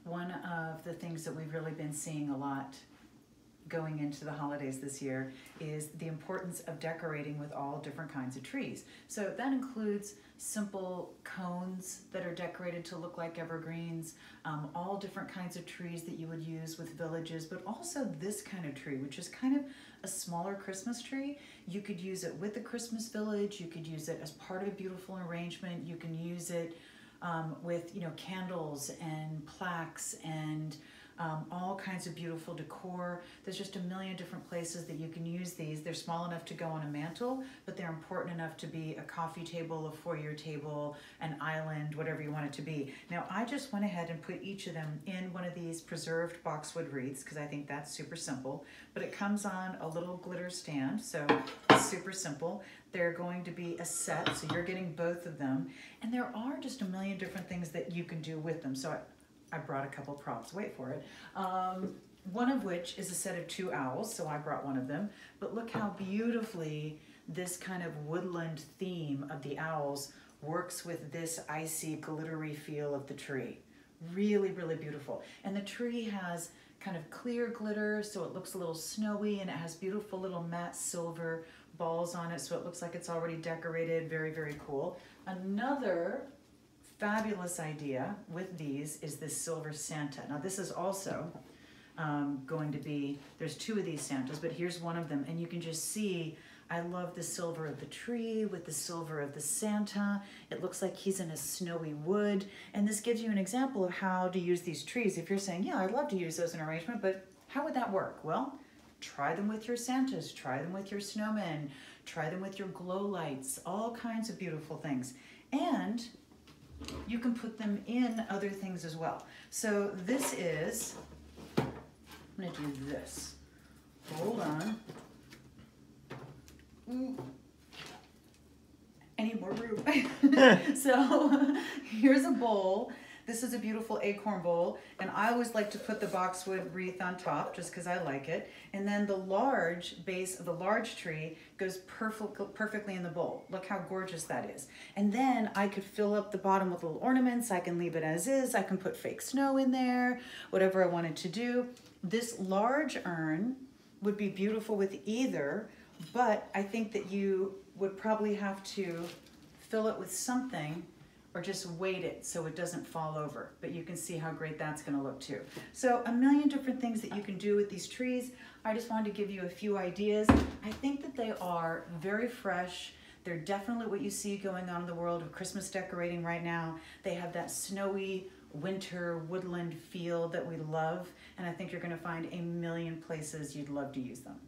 one of the things that we've really been seeing a lot going into the holidays this year is the importance of decorating with all different kinds of trees. So that includes simple cones that are decorated to look like evergreens, all different kinds of trees that you would use with villages, but also this kind of tree, which is kind of a smaller Christmas tree. You could use it with a Christmas village, you could use it as part of a beautiful arrangement, you can use it with candles and plaques and all kinds of beautiful decor. There's just a million different places that you can use these. They're small enough to go on a mantle, but they're important enough to be a coffee table, a foyer table, an island, whatever you want it to be. Now, I just went ahead and put each of them in one of these preserved boxwood wreaths because I think that's super simple, but it comes on a little glitter stand, so it's super simple. They're going to be a set, so you're getting both of them, and there are just a million different things that you can do with them. So I brought a couple props, wait for it. One of which is a set of 2 owls, so I brought one of them. But look how beautifully this kind of woodland theme of the owls works with this icy, glittery feel of the tree. Really, really beautiful. And the tree has kind of clear glitter, so it looks a little snowy, and it has beautiful little matte silver balls on it, so it looks like it's already decorated. Very, very cool. Another fabulous idea with these is this silver Santa. Now this is also going to be, there's 2 of these Santas, but here's one of them, and you can just see, I love the silver of the tree with the silver of the Santa. It looks like he's in a snowy wood, and this gives you an example of how to use these trees. If you're saying, yeah, I'd love to use those in arrangement, but how would that work? Well, try them with your Santas, try them with your snowmen, try them with your glow lights, all kinds of beautiful things. And you can put them in other things as well. So this is, I'm gonna do this. Hold on. Any more room? So here's a bowl. This is a beautiful acorn bowl, and I always like to put the boxwood wreath on top just because I like it. And then the large base of the large tree goes perfectly in the bowl. Look how gorgeous that is. And then I could fill up the bottom with little ornaments. I can leave it as is. I can put fake snow in there, whatever I wanted to do. This large urn would be beautiful with either, but I think that you would probably have to fill it with something or just weight it so it doesn't fall over. But you can see how great that's gonna look too. So a million different things that you can do with these trees. I just wanted to give you a few ideas. I think that they are very fresh. They're definitely what you see going on in the world of Christmas decorating right now. They have that snowy winter woodland feel that we love, and I think you're gonna find a million places you'd love to use them.